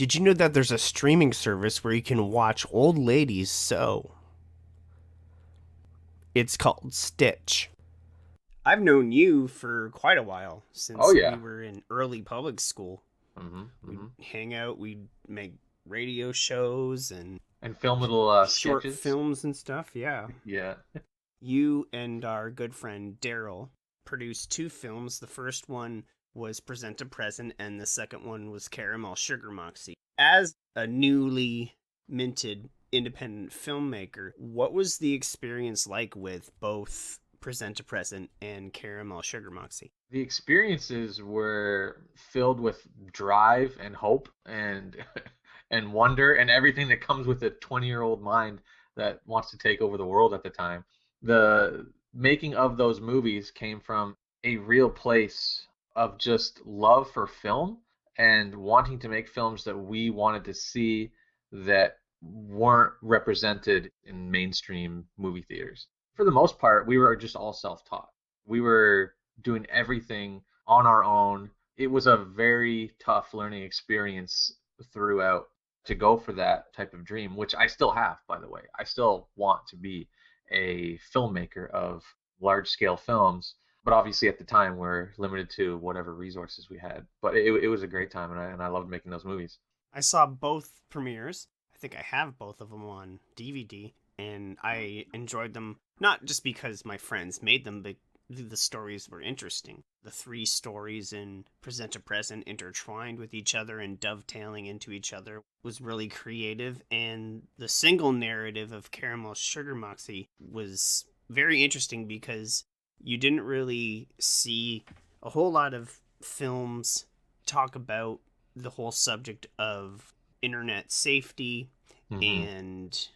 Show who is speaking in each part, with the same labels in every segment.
Speaker 1: Did you know that there's a streaming service where you can watch old ladies sew? It's called Stitch. I've known you for quite a while,
Speaker 2: Oh
Speaker 1: since we
Speaker 2: yeah.
Speaker 1: were in early public school.
Speaker 2: hmm
Speaker 1: We'd
Speaker 2: hmm
Speaker 1: hang out, we'd make radio shows and
Speaker 2: And film little
Speaker 1: short
Speaker 2: sketches.
Speaker 1: films and stuff, yeah.
Speaker 2: Yeah.
Speaker 1: You and our good friend Daryl produced two films. The first one was Present to Present, and the second one was Caramel Sugar Moxie. As a newly minted independent filmmaker, what was the experience like with both Present to Present and Caramel Sugar Moxie?
Speaker 2: The experiences were filled with drive and hope and and wonder and everything that comes with a 20-year-old mind that wants to take over the world at the time. The making of those movies came from a real place of just love for film and wanting to make films that we wanted to see that weren't represented in mainstream movie theaters. For the most part, we were just all self-taught. We were doing everything on our own. It was a very tough learning experience throughout to go for that type of dream, which I still have, by the way. I still want to be a filmmaker of large scale films, but obviously at the time we're limited to whatever resources we had. But it was a great time, and I loved making those movies.
Speaker 1: I saw both premieres. I think I have both of them on DVD, and I enjoyed them not just because my friends made them, but the stories were interesting. The three stories in Present to Present intertwined with each other and dovetailing into each other was really creative, and the single narrative of Caramel Sugar Moxie was very interesting because you didn't really see a whole lot of films talk about the whole subject of internet safety
Speaker 2: hmm
Speaker 1: and,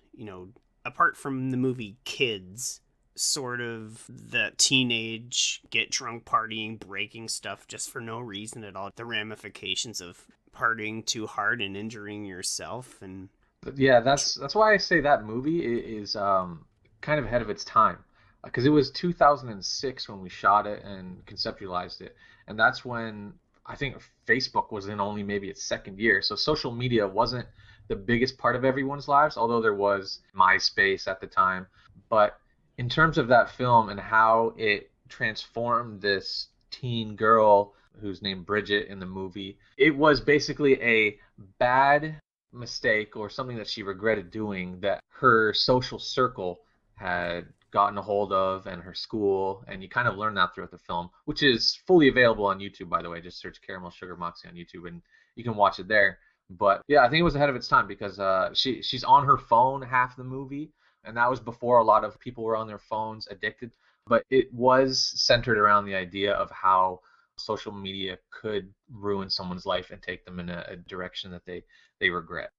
Speaker 1: apart from the movie Kids, sort of the teenage get drunk partying, breaking stuff just for no reason at all, the ramifications of partying too hard and injuring yourself. And
Speaker 2: But yeah, that's why I say that movie is kind of ahead of its time, because it was 2006 when we shot it and conceptualized it, and that's when I think Facebook was in only maybe its second year, so social media wasn't the biggest part of everyone's lives, although there was MySpace at the time. But in terms of that film and how it transformed this teen girl who's named Bridget in the movie, it was basically a bad mistake or something that she regretted doing that her social circle had gotten a hold of and her school, and you kind of learn that throughout the film, which is fully available on YouTube, by the way. Just search Caramel Sugar Moxie on YouTube and you can watch it there. But yeah, I think it was ahead of its time because she's on her phone half the movie, and that was before a lot of people were on their phones addicted. But it was centered around the idea of how social media could ruin someone's life and take them in a direction that they regret.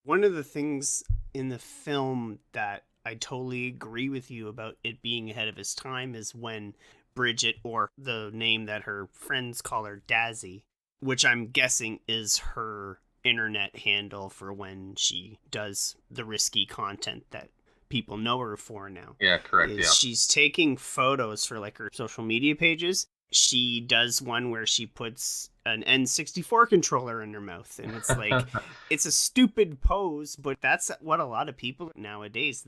Speaker 1: one of the things in the film that I totally agree with you about it being ahead of its time is when Bridget, or the name that her friends call her, Dazzy, which I'm guessing is her internet handle for when she does the risky content that people know her for now,
Speaker 2: Yeah, correct.
Speaker 1: is
Speaker 2: Yeah.
Speaker 1: she's taking photos for like her social media pages. She does one where she puts an N64 controller in her mouth, and it's like, it's a stupid pose, but that's what a lot of people nowadays,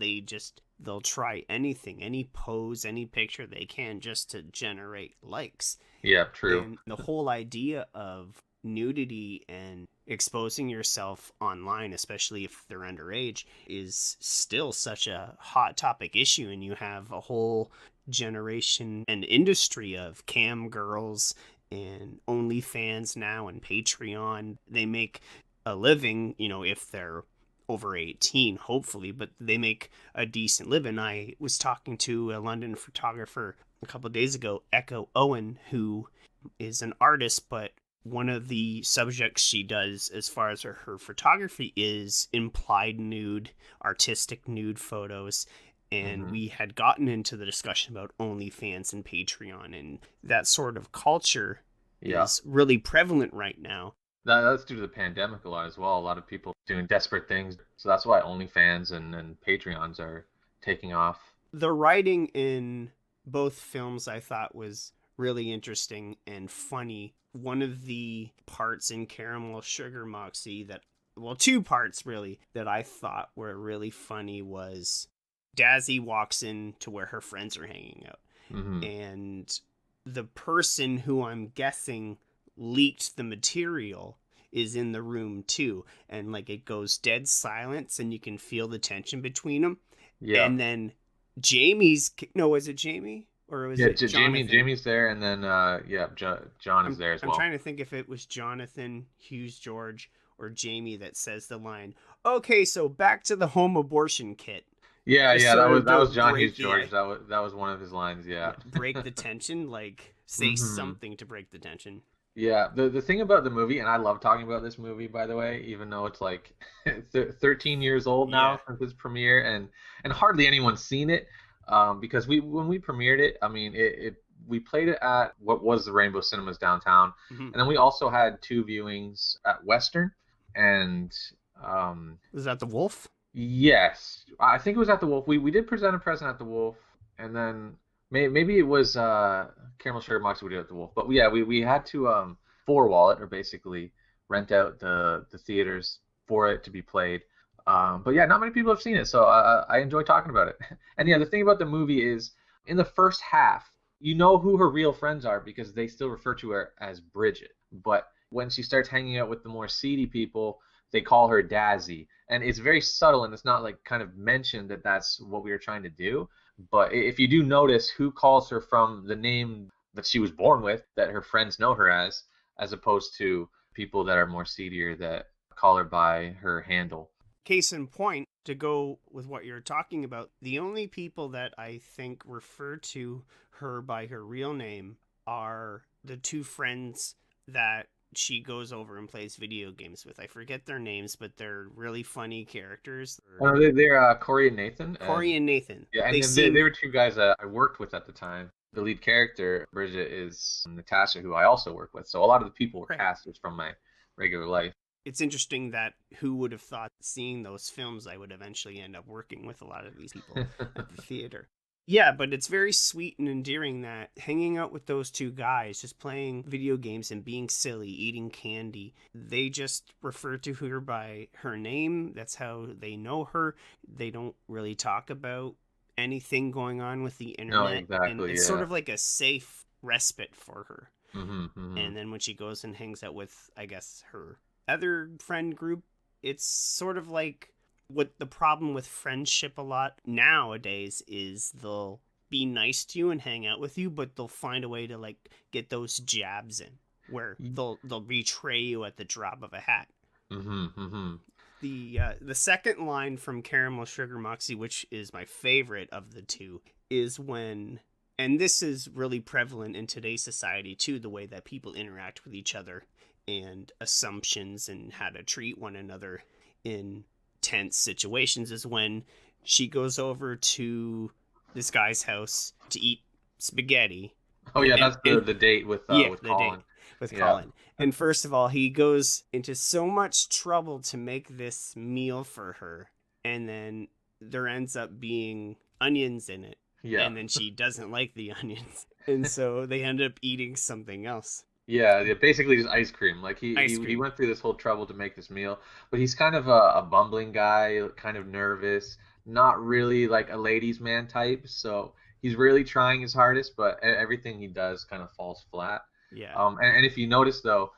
Speaker 1: they'll try anything, any pose, any picture they can just to generate likes.
Speaker 2: Yeah, true.
Speaker 1: And the whole idea of nudity and exposing yourself online, especially if they're underage, is still such a hot topic issue. And you have a whole generation and industry of cam girls and OnlyFans now and Patreon. They make a living, if they're over 18, hopefully, but they make a decent living. I was talking to a London photographer a couple of days ago, Echo Owen, who is an artist, but one of the subjects she does as far as her photography is implied nude, artistic nude photos. And
Speaker 2: hmm
Speaker 1: we had gotten into the discussion about OnlyFans and Patreon, and that sort of culture
Speaker 2: Yeah.
Speaker 1: is really prevalent right now.
Speaker 2: That's due to the pandemic a lot as well. A lot of people doing desperate things. So that's why OnlyFans and Patreons are taking off.
Speaker 1: The writing in both films I thought was really interesting and funny. One of the parts in Caramel Sugar Moxie that well, two parts really that I thought were really funny was Dazzy walks in to where her friends are hanging out,
Speaker 2: Hmm.
Speaker 1: and the person who I'm guessing leaked the material is in the room too, and like it goes dead silence and you can feel the tension between them.
Speaker 2: Yeah.
Speaker 1: And then Jamie's, no, was it Jamie or was
Speaker 2: Yeah,
Speaker 1: it Jonathan?
Speaker 2: Jamie's there, and then John is
Speaker 1: I'm
Speaker 2: there as
Speaker 1: I'm
Speaker 2: well.
Speaker 1: trying to think if it was Jonathan Hughes George or Jamie that says the line, "Okay, so back to the home abortion kit."
Speaker 2: Yeah,
Speaker 1: Just
Speaker 2: yeah,
Speaker 1: sort of
Speaker 2: that
Speaker 1: to
Speaker 2: was John
Speaker 1: break
Speaker 2: Hughes
Speaker 1: the
Speaker 2: George. That was one of his lines. Yeah.
Speaker 1: yeah, break the tension, like say
Speaker 2: Hmm.
Speaker 1: something to break the tension.
Speaker 2: Yeah, the thing about the movie, and I love talking about this movie, by the way, even though it's like 13 years old
Speaker 1: Yeah.
Speaker 2: now since its premiere, and hardly anyone's seen it, because we when we premiered it, I mean, we played it at what was the Rainbow Cinemas downtown,
Speaker 1: Hmm.
Speaker 2: and then we also had two viewings at Western, and um,
Speaker 1: Was that the wolf?
Speaker 2: yes, I think it was at the Wolf. We did present a present at the Wolf, and then maybe it was Caramel Sugar Moxie we did at the Wolf. But yeah, we had to four wallet or basically rent out the theaters for it to be played. But yeah, not many people have seen it, so I enjoy talking about it. And yeah,
Speaker 1: Hmm.
Speaker 2: the thing about the movie is in the first half, you know who her real friends are because they still refer to her as Bridget. But when she starts hanging out with the more seedy people, they call her Dazzy, and it's very subtle, and it's not like kind of mentioned that that's what we were trying to do. But if you do notice who calls her from the name that she was born with, that her friends know her as opposed to people that are more seedier that call her by her handle.
Speaker 1: Case in point, to go with what you're talking about, the only people that I think refer to her by her real name are the two friends that she goes over and plays video games with. I forget their names, but they're really funny characters.
Speaker 2: They're Corey and Nathan,
Speaker 1: Corey
Speaker 2: and
Speaker 1: and Nathan.
Speaker 2: yeah,
Speaker 1: They
Speaker 2: and
Speaker 1: seem
Speaker 2: they were two guys that I worked with at the time. The lead character, Bridget, is Natasha, who I also work with. So a lot of the people were
Speaker 1: right.
Speaker 2: cast from my regular life.
Speaker 1: It's interesting that who would have thought seeing those films I would eventually end up working with a lot of these people at the theater. Yeah, but it's very sweet and endearing that hanging out with those two guys, just playing video games and being silly, eating candy, they just refer to her by her name. That's how they know her. They don't really talk about anything going on with the
Speaker 2: No,
Speaker 1: internet. And
Speaker 2: exactly.
Speaker 1: it's sort
Speaker 2: Yeah.
Speaker 1: of like a safe respite for her.
Speaker 2: Hmm. Hmm.
Speaker 1: And then when she goes and hangs out with, I guess, her other friend group, it's sort of like what the problem with friendship a lot nowadays is they'll be nice to you and hang out with you, but they'll find a way to like get those jabs in where they'll betray you at the drop of a hat.
Speaker 2: Hmm. Hmm.
Speaker 1: The second line from Caramel Sugar Moxie, which is my favorite of the two, is when, and this is really prevalent in today's society too, the way that people interact with each other and assumptions and how to treat one another in tense situations, is when she goes over to this guy's house to eat spaghetti.
Speaker 2: Oh yeah,
Speaker 1: and,
Speaker 2: that's
Speaker 1: and
Speaker 2: the date
Speaker 1: yeah,
Speaker 2: with
Speaker 1: the date
Speaker 2: Colin.
Speaker 1: with
Speaker 2: Yeah.
Speaker 1: Colin. And first of all, he goes into so much trouble to make this meal for her. And then there ends up being onions in it.
Speaker 2: Yeah.
Speaker 1: And then she doesn't like the onions. And so they end up eating something else.
Speaker 2: Yeah, yeah, basically just ice cream. Like
Speaker 1: Ice
Speaker 2: he
Speaker 1: cream.
Speaker 2: went through this whole trouble to make this meal, but he's kind of a bumbling guy, kind of nervous, not really like a ladies' man type. So he's really trying his hardest, but everything he does kind of falls flat.
Speaker 1: Yeah.
Speaker 2: And if you notice though,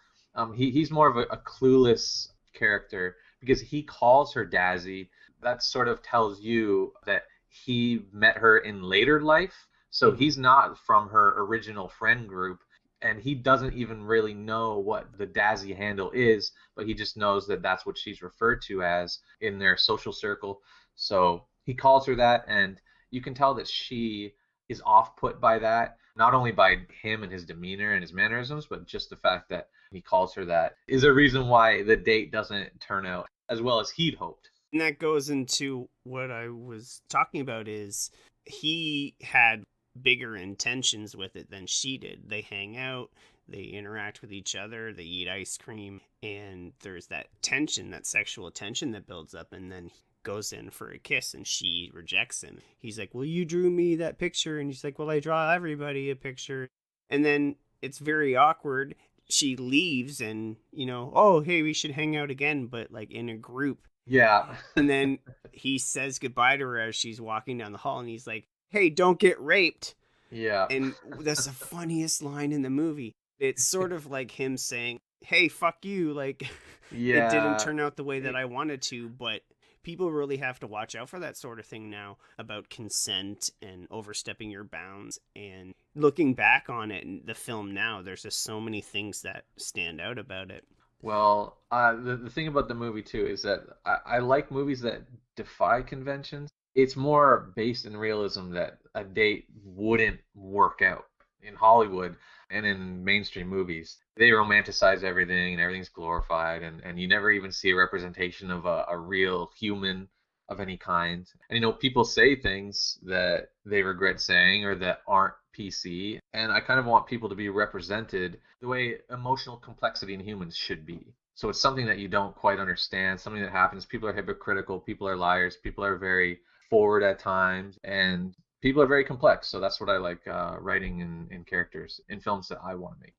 Speaker 2: he's more of a clueless character because he calls her Dazzy. That sort of tells you that he met her in later life. So
Speaker 1: Mm-hmm.
Speaker 2: he's not from her original friend group, and he doesn't even really know what the Dazzy handle is, but he just knows that that's what she's referred to as in their social circle. So he calls her that, and you can tell that she is off put by that, not only by him and his demeanor and his mannerisms, but just the fact that he calls her that is a reason why the date doesn't turn out as well as he'd hoped.
Speaker 1: And that goes into what I was talking about is he had bigger intentions with it than she did. They hang out, they interact with each other, they eat ice cream, and there's that tension, that sexual tension that builds up, and then he goes in for a kiss and she rejects him. He's like, "Well, you drew me that picture." And he's like, "Well, I draw everybody a picture." And then it's very awkward. she leaves and, oh, hey, we should hang out again, but like in a group.
Speaker 2: Yeah.
Speaker 1: And then he says goodbye to her as she's walking down the hall, and he's like, hey, don't get raped.
Speaker 2: Yeah.
Speaker 1: And that's the funniest line in the movie. It's sort of like him saying, hey, fuck you. Like, it didn't
Speaker 2: Yeah.
Speaker 1: turn out the way that I wanted to, but people really have to watch out for that sort of thing now about consent and overstepping your bounds. And looking back on it in the film now, there's just so many things that stand out about it.
Speaker 2: Well, the thing about the movie too is that I like movies that defy conventions. It's more based in realism that a date wouldn't work out in Hollywood and in mainstream movies. They romanticize everything and everything's glorified, and you never even see a representation of a real human of any kind. And people say things that they regret saying or that aren't PC, and I kind of want people to be represented the way emotional complexity in humans should be. So it's something that you don't quite understand, something that happens. People are hypocritical, people are liars, people are very forward at times, and people are very complex. So that's what I like writing in characters in films that I want to make.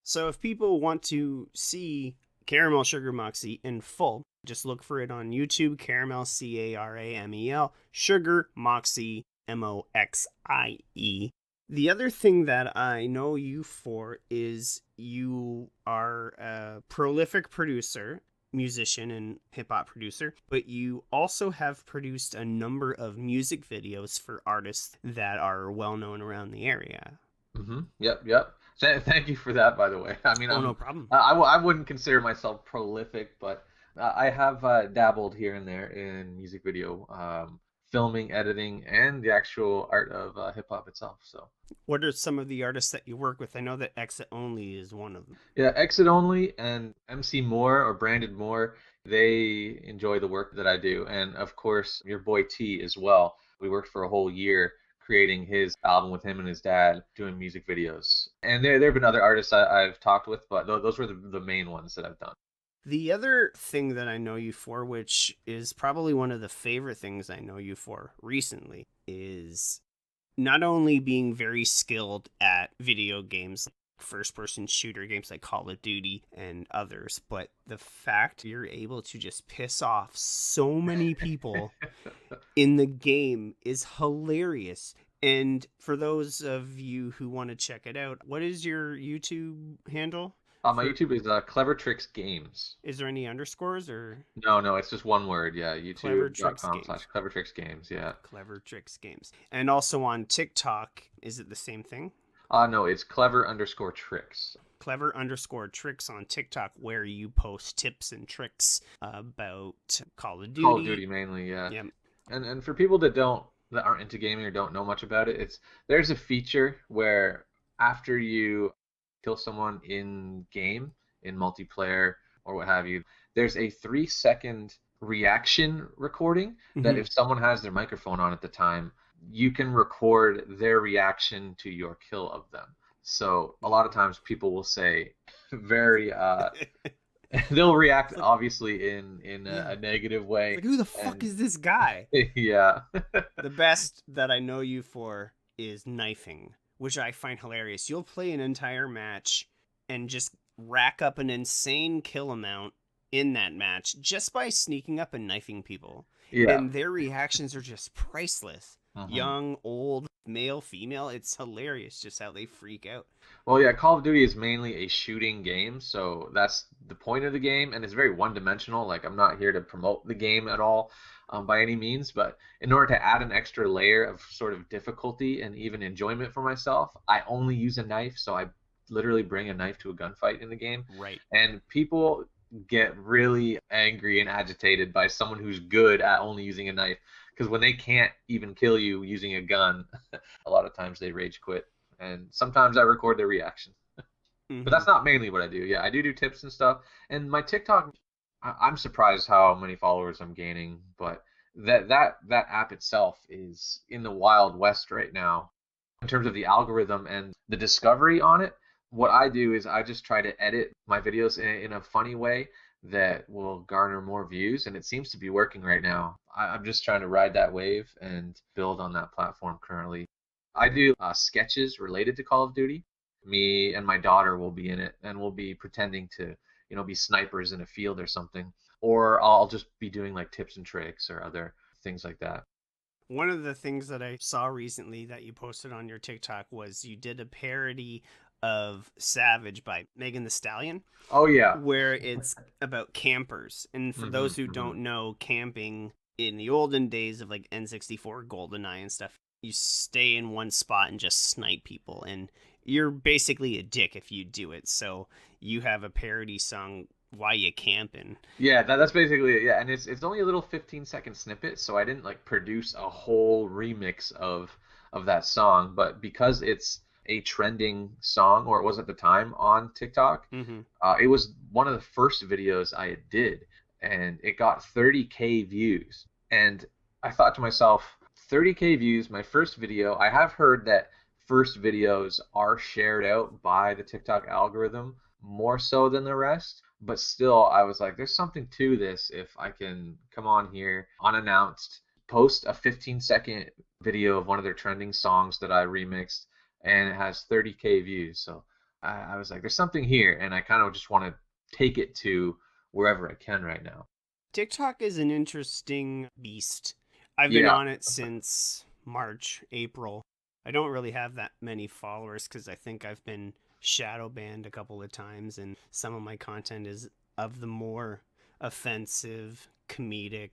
Speaker 1: So if people want to see Caramel Sugar Moxie in full, just look for it on YouTube. Caramel, Caramel, Sugar Moxie, Moxie. The other thing that I know you for is you are a prolific producer, musician, and hip hop producer, but you also have produced a number of music videos for artists that are well known around the area.
Speaker 2: Yep, yep. Thank you for that, by the way. I mean,
Speaker 1: Oh, no problem.
Speaker 2: I wouldn't consider myself prolific, but I have dabbled here and there in music video, filming, editing, and the actual art of hip hop itself. So
Speaker 1: What are some of the artists that you work with? I know that Exit Only is one of them.
Speaker 2: yeah, Exit Only and MC Moore or Branded Moore, they enjoy the work that I do, and of course your boy T as well. We worked for a whole year creating his album with him and his dad, doing music videos. And there have been other artists I've talked with, but those were the main ones that I've done.
Speaker 1: The other thing that I know you for, which is probably one of the favorite things I know you for recently, is not only being very skilled at video games, first person shooter games like Call of Duty and others, but the fact you're able to just piss off so many people in the game is hilarious. And for those of you who want to check it out, what is your YouTube handle?
Speaker 2: My
Speaker 1: For
Speaker 2: YouTube is Clever Tricks Games.
Speaker 1: Is there any underscores or
Speaker 2: No, it's just one word. Yeah,
Speaker 1: Clever Tricks
Speaker 2: youtube.com
Speaker 1: Games?
Speaker 2: slash Clever Tricks Games. Yeah.
Speaker 1: Clever Tricks Games. And also on TikTok, is it the same thing?
Speaker 2: No, it's Clever underscore Tricks.
Speaker 1: Clever underscore tricks on TikTok, where you post tips and tricks about Call of
Speaker 2: Call of Duty
Speaker 1: Duty.
Speaker 2: mainly, yeah.
Speaker 1: Yeah.
Speaker 2: And for people that aren't into gaming or don't know much about it, there's a feature where after you kill someone in game, in multiplayer or what have you, there's a 3 second reaction recording that
Speaker 1: Mm-hmm.
Speaker 2: if someone has their microphone on at the time, you can record their reaction to your kill of them. So a lot of times people will say very they'll react
Speaker 1: Like,
Speaker 2: obviously in
Speaker 1: yeah.
Speaker 2: a negative way
Speaker 1: Like, who the fuck
Speaker 2: and
Speaker 1: is this guy?
Speaker 2: yeah.
Speaker 1: The best that I know you for is knifing, which I find hilarious. You'll play an entire match and just rack up an insane kill amount in that match just by sneaking up and knifing people.
Speaker 2: Yeah.
Speaker 1: And their reactions are just priceless.
Speaker 2: Mhm.
Speaker 1: Young, old, male, female, it's hilarious just how they freak out.
Speaker 2: Well, yeah, Call of Duty is mainly a shooting game, so that's the point of the game, and it's very one-dimensional. Like, I'm not here to promote the game at all, by any means, but in order to add an extra layer of sort of difficulty and even enjoyment for myself, I only use a knife, so I literally bring a knife to a gunfight in the game,
Speaker 1: Right.
Speaker 2: and people get really angry and agitated by someone who's good at only using a knife, because when they can't even kill you using a gun, a lot of times they rage quit and sometimes I record their reaction. But
Speaker 1: Mm-hmm.
Speaker 2: that's not mainly what I do. Yeah, I do tips and stuff. And my TikTok, I'm surprised how many followers I'm gaining. But that app itself is in the wild west right now in terms of the algorithm and the discovery on it. What I do is I just try to edit my videos in a funny way that will garner more views, and it seems to be working right now. I'm just trying to ride that wave and build on that platform currently. I do sketches related to Call of Duty. Me and my daughter will be in it, and we'll be pretending to, be snipers in a field or something. Or I'll just be doing like tips and tricks or other things like that.
Speaker 1: One of the things that I saw recently that you posted on your TikTok was you did a parody of Savage by Megan the Stallion,
Speaker 2: Oh yeah.
Speaker 1: where it's about campers. And for
Speaker 2: Hmm.
Speaker 1: those who
Speaker 2: Hmm.
Speaker 1: don't know, camping in the olden days of like N64, GoldenEye, and stuff, you stay in one spot and just snipe people. And you're basically a dick if you do it. So you have a parody song, Why You Camping.
Speaker 2: Yeah, that's basically it. Yeah, and it's only a little 15-second snippet, so I didn't like produce a whole remix of that song, but because it's a trending song, or it was at the time on TikTok,
Speaker 1: Mm-hmm.
Speaker 2: it was one of the first videos I did, and it got 30K views. And I thought to myself, 30K views, my first video. I have heard that first videos are shared out by the TikTok algorithm more so than the rest. But still, I was like, there's something to this if I can come on here unannounced, post a 15-second video of one of their trending songs that I remixed, and it has 30K views. So I was like, there's something here, and I kind of just want to take it to wherever I can right now.
Speaker 1: TikTok is an interesting beast. I've been
Speaker 2: Yeah.
Speaker 1: on it since March, April. I don't really have that many followers because I think I've been shadow banned a couple of times, and some of my content is of the more offensive, comedic,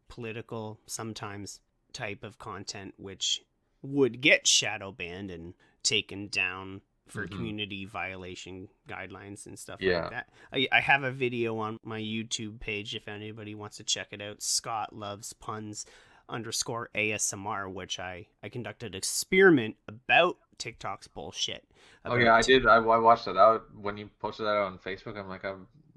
Speaker 1: political, sometimes type of content, which would get shadow banned and taken down for
Speaker 2: Hmm.
Speaker 1: community violation guidelines and stuff like
Speaker 2: Yeah.
Speaker 1: that. I have a video on my YouTube page if anybody wants to check it out. Scott Loves Puns underscore ASMR, which I conducted an experiment about TikTok's bullshit.
Speaker 2: Oh yeah, I
Speaker 1: About
Speaker 2: did. I watched that out when you posted that on Facebook. I'm like,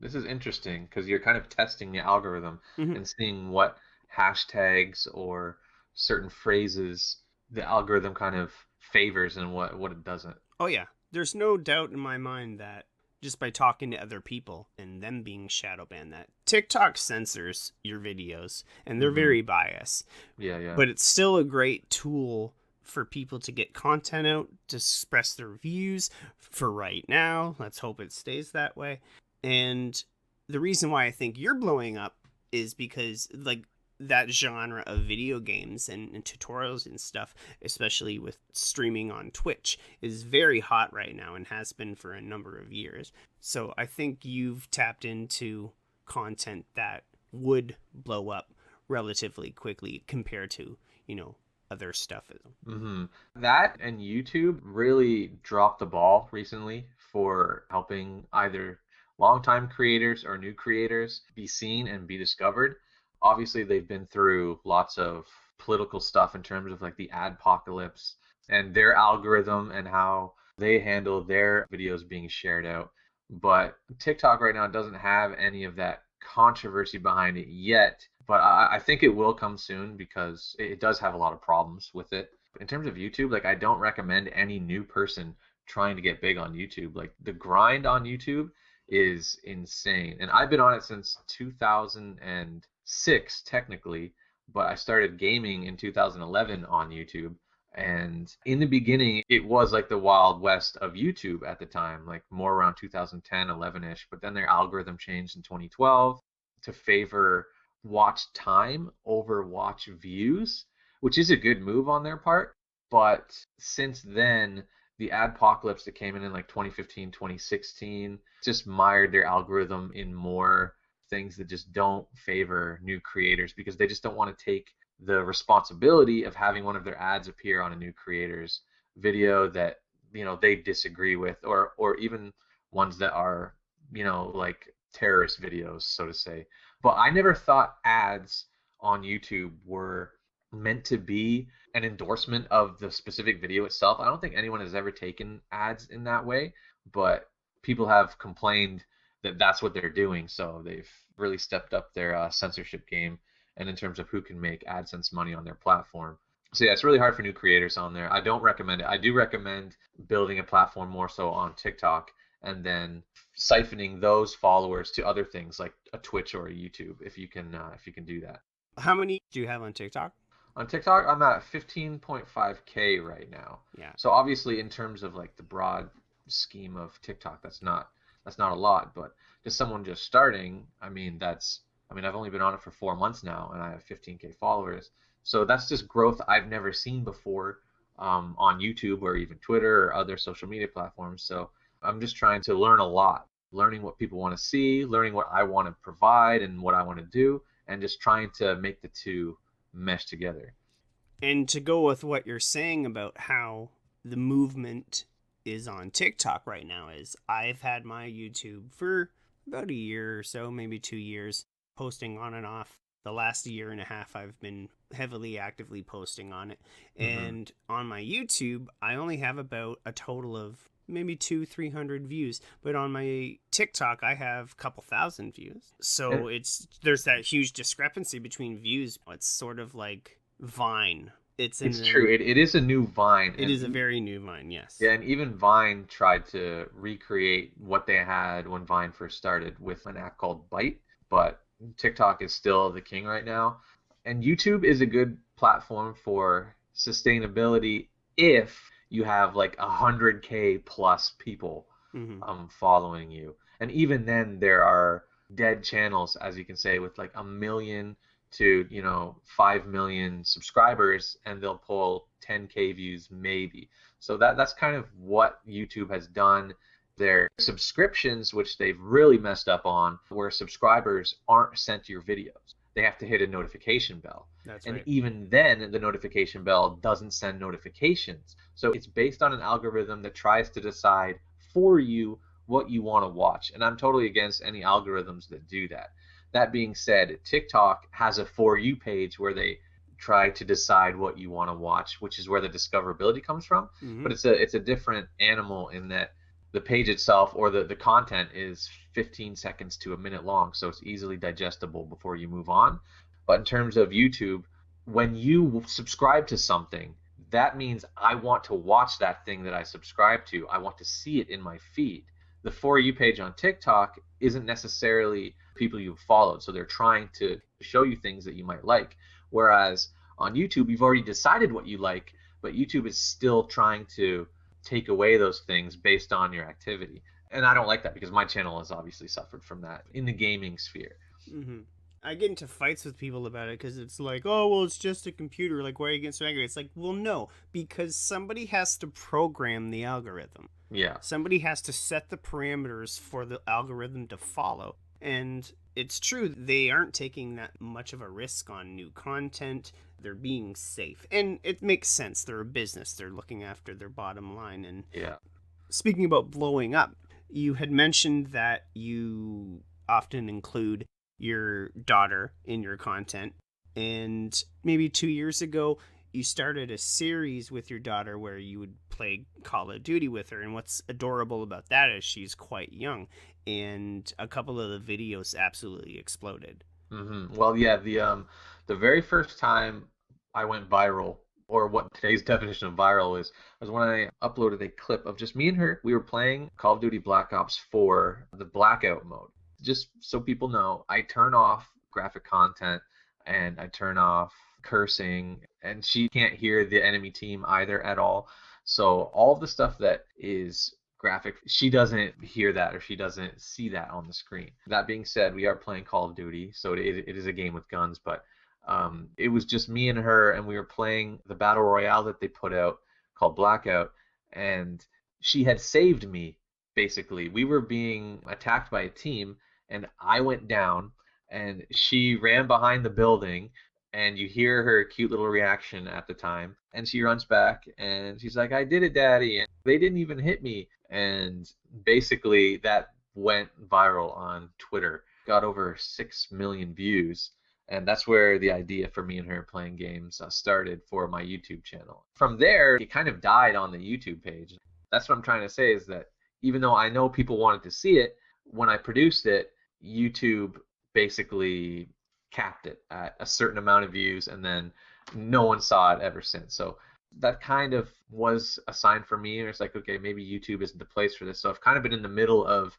Speaker 2: this is interesting because you're kind of testing the algorithm
Speaker 1: Mhm.
Speaker 2: and seeing what hashtags or certain phrases the algorithm kind of favors and what it doesn't.
Speaker 1: Oh yeah, there's no doubt in my mind that just by talking to other people and them being shadow banned, that TikTok censors your videos and they're
Speaker 2: Hmm.
Speaker 1: very biased.
Speaker 2: Yeah, yeah.
Speaker 1: But it's still a great tool for people to get content out, to express their views for right now. Let's hope it stays that way. And the reason why I think you're blowing up is because like that genre of video games and tutorials and stuff, especially with streaming on Twitch, is very hot right now and has been for a number of years. So I think you've tapped into content that would blow up relatively quickly compared to, other stuff.
Speaker 2: Hmm. That and YouTube really dropped the ball recently for helping either longtime creators or new creators be seen and be discovered. Obviously, they've been through lots of political stuff in terms of like the adpocalypse and their algorithm and how they handle their videos being shared out. But TikTok right now doesn't have any of that controversy behind it yet. But I think it will come soon because it does have a lot of problems with it. In terms of YouTube, like I don't recommend any new person trying to get big on YouTube. Like the grind on YouTube is insane. And I've been on it since 2006 technically, but I started gaming in 2011 on YouTube. And in the beginning, it was like the Wild West of YouTube at the time, like more around 2010, 11-ish. But then their algorithm changed in 2012 to favor watch time over watch views, which is a good move on their part. But since then, the adpocalypse that came in like 2015, 2016 just mired their algorithm in more things that just don't favor new creators because they just don't want to take the responsibility of having one of their ads appear on a new creator's video that they disagree with, or even ones that are like terrorist videos, so to say. But I never thought ads on YouTube were meant to be an endorsement of the specific video itself. I don't think anyone has ever taken ads in that way, but people have complained that that's what they're doing. So they've really stepped up their censorship game and in terms of who can make AdSense money on their platform. So yeah, it's really hard for new creators on there. I don't recommend it. I do recommend building a platform more so on TikTok and then siphoning those followers to other things like a Twitch or a YouTube if you can do that.
Speaker 1: How many do you have on TikTok?
Speaker 2: On TikTok, I'm at 15.5K right now.
Speaker 1: Yeah.
Speaker 2: So obviously, in terms of like the broad scheme of TikTok, that's not a lot, but just someone just starting, I mean, I've only been on it for 4 months now, and I have 15K followers. So that's just growth I've never seen before on YouTube or even Twitter or other social media platforms. So I'm just trying to learn a lot, learning what people want to see, learning what I want to provide and what I want to do, and just trying to make the two mesh together.
Speaker 1: And to go with what you're saying about how the movement is on TikTok right now, is I've had my YouTube for about a year or so, maybe 2 years, posting on and off. The last year and a half, I've been heavily actively posting on it.
Speaker 2: Hmm.
Speaker 1: And on my YouTube, I only have about a total of maybe 300 views, but on my TikTok I have a couple thousand views.
Speaker 2: And
Speaker 1: So there's that huge discrepancy between views. It's sort of like Vine. It's in
Speaker 2: it's true.
Speaker 1: the
Speaker 2: It is a new Vine,
Speaker 1: it is a very new Vine, yes.
Speaker 2: yeah, and even Vine tried to recreate what they had when Vine first started with an app called Byte, but TikTok is still the king right now. And YouTube is a good platform for sustainability if you have like 100K plus people
Speaker 1: Hmm.
Speaker 2: following you. And even then, there are dead channels, as you can say, with like 1 million to 5 million subscribers, and they'll pull 10K views maybe. So that's kind of what YouTube has done. Their subscriptions, which they've really messed up on, where subscribers aren't sent your videos. They have to hit a notification bell.
Speaker 1: That's
Speaker 2: And
Speaker 1: right.
Speaker 2: even then, the notification bell doesn't send notifications. So it's based on an algorithm that tries to decide for you what you want to watch. And I'm totally against any algorithms that do that. That being said, TikTok has a For You page where they try to decide what you want to watch, which is where the discoverability comes from. But
Speaker 1: Hmm.
Speaker 2: it's a different animal in that the page itself or the content is 15 seconds to a minute long, so it's easily digestible before you move on. But in terms of YouTube, when you subscribe to something, that means I want to watch that thing that I subscribe to. I want to see it in my feed. The For You page on TikTok isn't necessarily people you've followed, so they're trying to show you things that you might like. Whereas on YouTube, you've already decided what you like, but YouTube is still trying to take away those things based on your activity. And I don't like that because my channel has obviously suffered from that in the gaming sphere.
Speaker 1: Hmm. I get into fights with people about it because it's like, oh, well, it's just a computer. Like, why are you getting so angry? It's like, well, no, because somebody has to program the algorithm.
Speaker 2: Yeah.
Speaker 1: Somebody has to set the parameters for the algorithm to follow. And it's true, they aren't taking that much of a risk on new content. They're being safe. And it makes sense. They're a business, they're looking after their bottom line. And
Speaker 2: Yeah.
Speaker 1: speaking about blowing up, you had mentioned that you often include your daughter in your content. And maybe 2 years ago, you started a series with your daughter where you would play Call of Duty with her. And what's adorable about that is she's quite young. And a couple of the videos absolutely exploded.
Speaker 2: Well, yeah, the very first time I went viral, or what today's definition of viral is, was when I uploaded a clip of just me and her. We were playing Call of Duty Black Ops 4, the blackout mode. Just so people know, I turn off graphic content and I turn off cursing, and she can't hear the enemy team either at all. So all the stuff that is graphic, she doesn't hear that or she doesn't see that on the screen. That being said, we are playing Call of Duty, so it is a game with guns, but it was just me and her, and we were playing the battle royale that they put out called Blackout, and she had saved me. Basically, we were being attacked by a team, and I went down, and she ran behind the building, and you hear her cute little reaction at the time, and she runs back, and she's like, "I did it, Daddy," and they didn't even hit me, and basically that went viral on Twitter, got over 6 million views. And that's where the idea for me and her playing games started for my YouTube channel. From there, it kind of died on the YouTube page. That's what I'm trying to say is that even though I know people wanted to see it, when I produced it, YouTube basically capped it at a certain amount of views, and then no one saw it ever since. So that kind of was a sign for me. And it's like, okay, maybe YouTube isn't the place for this. So I've kind of been in the middle of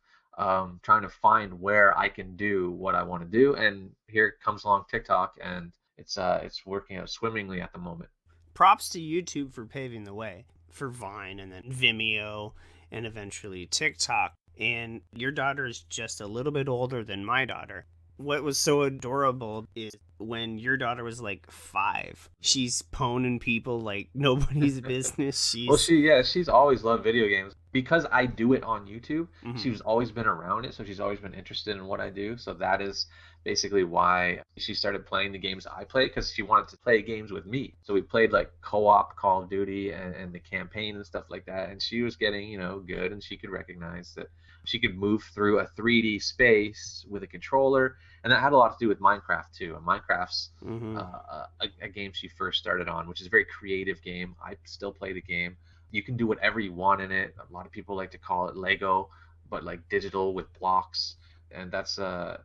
Speaker 2: trying to find where I can do what I want to do. And here comes along TikTok, and it's working out swimmingly at the moment.
Speaker 1: Props to YouTube for paving the way for Vine and then Vimeo and eventually TikTok. And your daughter is just a little bit older than my daughter. What was so adorable is when your daughter was like 5, she's poning people like nobody's business.
Speaker 2: Well,
Speaker 1: She's
Speaker 2: she's always loved video games. Because I do it on YouTube,
Speaker 1: mhm,
Speaker 2: she's always been around it, so she's always been interested in what I do. So that is basically why she started playing the games I play, because she wanted to play games with me. So we played like co-op Call of Duty and the campaign and stuff like that. And she was getting, good, and she could recognize that she could move through a 3D space with a controller, and that had a lot to do with Minecraft too. And Minecraft's
Speaker 1: mhm,
Speaker 2: a game she first started on, which is a very creative game. I still play the game. You can do whatever you want in it. A lot of people like to call it Lego, but like digital with blocks, and that's a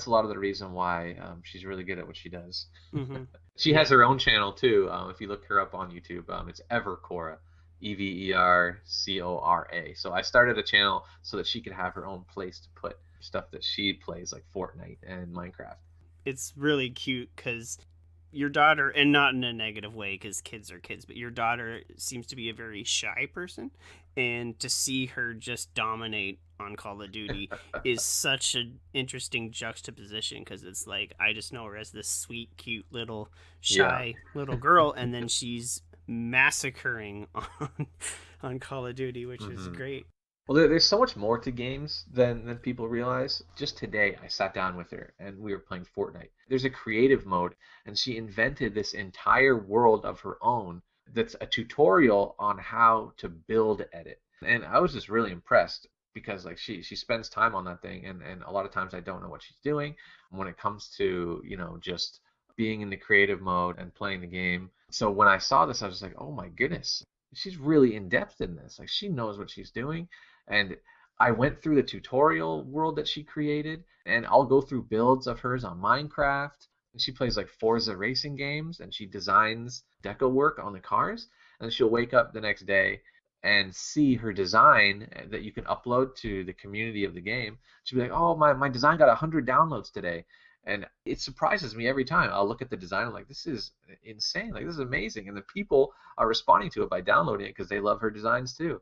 Speaker 2: lot of the reason why she's really good at what she does.
Speaker 1: mhm.
Speaker 2: She has
Speaker 1: Yeah,
Speaker 2: her own channel too. If you look her up on YouTube, it's Evercora, Evercora. So I started a channel so that she could have her own place to put stuff that she plays, like Fortnite and Minecraft.
Speaker 1: it's really cute because your daughter, and not in a negative way because kids are kids, but your daughter seems to be a very shy person, and to see her just dominate on Call of Duty is such an interesting juxtaposition because it's like I just know her as this sweet, cute little
Speaker 2: Yeah.
Speaker 1: shy little girl, and then she's massacring on Call of Duty, which is
Speaker 2: hmm
Speaker 1: great.
Speaker 2: Well, there's so much more to games than people realize. Just today, I sat down with her and we were playing Fortnite. There's a creative mode, and she invented this entire world of her own that's a tutorial on how to build edit. And I was just really impressed because like she spends time on that thing, and a lot of times I don't know what she's doing when it comes to, just being in the creative mode and playing the game. So when I saw this, I was like, oh my goodness, she's really in depth in this. Like she knows what she's doing. And I went through the tutorial world that she created, and I'll go through builds of hers on Minecraft. And she plays like Forza racing games, and she designs deco work on the cars. And she'll wake up the next day and see her design that you can upload to the community of the game. She'll be like, "Oh, my design got 100 downloads today." And it surprises me every time. I'll look at the design, I'm like, this is insane. Like, this is amazing. And the people are responding to it by downloading it because they love her designs too.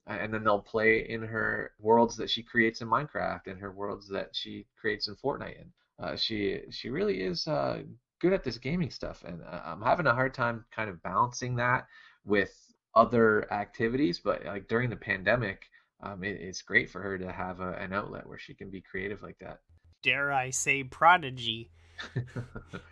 Speaker 2: And then they'll play in her worlds that she creates in Minecraft and her worlds that she creates in Fortnite. And she really is good at this gaming stuff. And I'm having a hard time kind of balancing that with other activities. But like during the pandemic, it's great for her to have an outlet where she can be creative like that.
Speaker 1: Dare I say prodigy?